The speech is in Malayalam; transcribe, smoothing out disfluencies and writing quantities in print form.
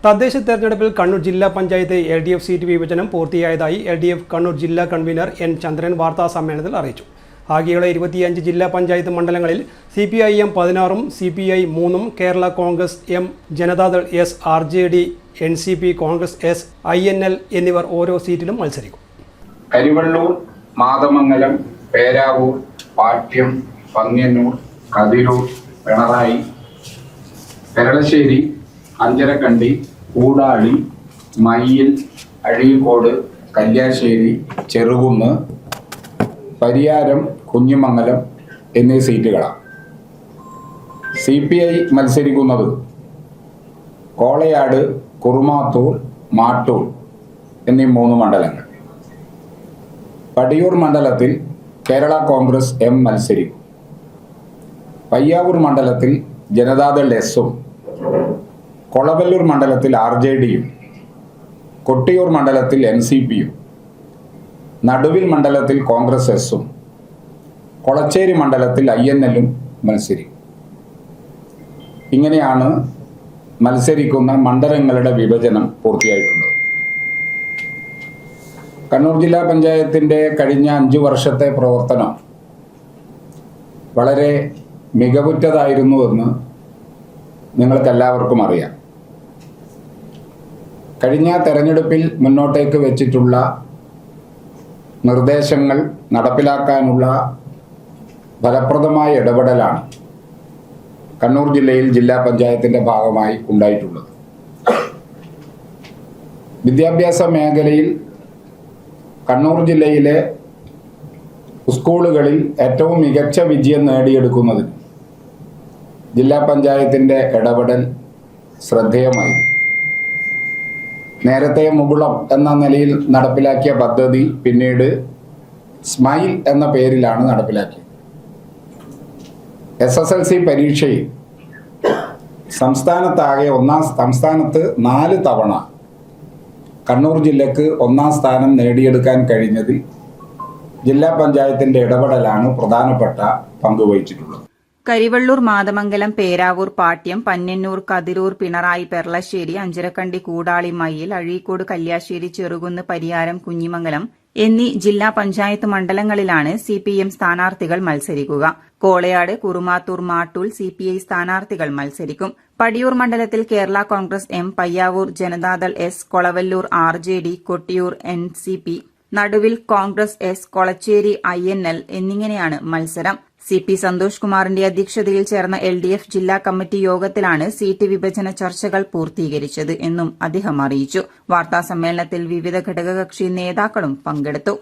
തദ്ദേശ തെരഞ്ഞെടുപ്പിൽ കണ്ണൂർ ജില്ലാ പഞ്ചായത്ത് LDF സീറ്റ് വിഭജനം പൂർത്തിയായതായി LDF കണ്ണൂർ ജില്ലാ കൺവീനർ N ചന്ദ്രൻ വാർത്താ സമ്മേളനത്തിൽ അറിയിച്ചു. ആകെയുള്ള 25 ജില്ലാ പഞ്ചായത്ത് മണ്ഡലങ്ങളിൽ CPIM 16, CPI 3, Kerala Congress M, Janata Dal S, RJD, NCP, Congress S, INL എന്നിവർ ഓരോ സീറ്റിലും മത്സരിക്കും. കരിവള്ളൂർ, മാതമംഗലം, പേരാവൂർ, പാട്യം, പന്ന്യന്നൂർ, കതിരൂർ, പിണറായി, പെരളശ്ശേരി, അഞ്ചരക്കണ്ടി, കൂടാളി, മയ്യിൽ, അഴീക്കോട്, കല്യാശ്ശേരി, ചെറുകുന്ന്, പരിയാരം, കുഞ്ഞിമംഗലം എന്നീ സീറ്റുകളാണ്. CPI മത്സരിക്കുന്നത് കോളയാട്, കുറുമാത്തൂർ, മാട്ടൂർ എന്നീ 3 മണ്ഡലങ്ങൾ. പടിയൂർ മണ്ഡലത്തിൽ കേരള കോൺഗ്രസ് M മത്സരിക്കും. പയ്യാവൂർ മണ്ഡലത്തിൽ ജനതാദൾ S-ഉം, കൊളവല്ലൂർ മണ്ഡലത്തിൽ RJD-യും, കൊട്ടിയൂർ മണ്ഡലത്തിൽ NCP-യും, നടുവിൽ മണ്ഡലത്തിൽ കോൺഗ്രസ് S-ഉം, കൊളച്ചേരി മണ്ഡലത്തിൽ INL-ഉം മത്സരിക്കും. ഇങ്ങനെയാണ് മത്സരിക്കുന്ന മണ്ഡലങ്ങളുടെ വിഭജനം പൂർത്തിയായിട്ടുള്ളത്. കണ്ണൂർ ജില്ലാ പഞ്ചായത്തിൻ്റെ കഴിഞ്ഞ 5 വർഷത്തെ പ്രവർത്തനം വളരെ മികവുറ്റതായിരുന്നുവെന്ന് നിങ്ങൾക്കെല്ലാവർക്കും അറിയാം. കഴിഞ്ഞ തെരഞ്ഞെടുപ്പിൽ മുന്നോട്ടേക്ക് വെച്ചിട്ടുള്ള നിർദ്ദേശങ്ങൾ നടപ്പിലാക്കാനുള്ള ഫലപ്രദമായ ഇടപെടലാണ് കണ്ണൂർ ജില്ലയിൽ ജില്ലാ പഞ്ചായത്തിൻ്റെ ഭാഗമായി ഉണ്ടായിട്ടുള്ളത്. വിദ്യാഭ്യാസ മേഖലയിൽ കണ്ണൂർ ജില്ലയിലെ സ്കൂളുകളിൽ ഏറ്റവും മികച്ച വിജയം നേടിയെടുക്കുന്നതിന് ജില്ലാ പഞ്ചായത്തിൻ്റെ ഇടപെടൽ ശ്രദ്ധേയമായി. നേരത്തെ മുകുളം എന്ന നിലയിൽ നടപ്പിലാക്കിയ പദ്ധതി പിന്നീട് സ്മൈൽ എന്ന പേരിലാണ് നടപ്പിലാക്കിയത്. SSLC പരീക്ഷയിൽ സംസ്ഥാനത്ത് 4 തവണ കണ്ണൂർ ജില്ലക്ക് 1ാം സ്ഥാനം നേടിയെടുക്കാൻ കഴിഞ്ഞതിൽ ജില്ലാ പഞ്ചായത്തിൻ്റെ ഇടപെടലാണ് പ്രധാനപ്പെട്ട പങ്കുവഹിച്ചിട്ടുള്ളത്. കരിവള്ളൂർ, മാതമംഗലം, പേരാവൂർ, പാട്യം, പന്ന്യന്നൂർ, കതിരൂർ, പിണറായി, പെരളശ്ശേരി, അഞ്ചരക്കണ്ടി, കൂടാളി, മയ്യിൽ, അഴീക്കോട്, കല്യാശ്ശേരി, ചെറുകുന്ന്, പരിയാരം, കുഞ്ഞിമംഗലം എന്നീ ജില്ലാ പഞ്ചായത്ത് മണ്ഡലങ്ങളിലാണ് CPM സ്ഥാനാർത്ഥികൾ മത്സരിക്കുക. കോളയാട്, കുറുമാത്തൂർ, മാട്ടൂൽ CPI സ്ഥാനാർത്ഥികൾ മത്സരിക്കും. പടിയൂർ മണ്ഡലത്തിൽ Kerala Congress M, Payyavoor Janata Dal S, Kolavallur RJD, Kottiyoor NCP, നടുവിൽ കോൺഗ്രസ് S, കൊളച്ചേരി INL എന്നിങ്ങനെയാണ് മത്സരം. CP സന്തോഷ് കുമാറിന്റെ അധ്യക്ഷതയിൽ ചേർന്ന LDF ജില്ലാ കമ്മിറ്റി യോഗത്തിലാണ് സീറ്റ് വിഭജന ചർച്ചകൾ പൂർത്തീകരിച്ചത് എന്നും അദ്ദേഹം അറിയിച്ചു. വാർത്താസമ്മേളനത്തിൽ വിവിധ ഘടകകക്ഷി നേതാക്കളും പങ്കെടുത്തു.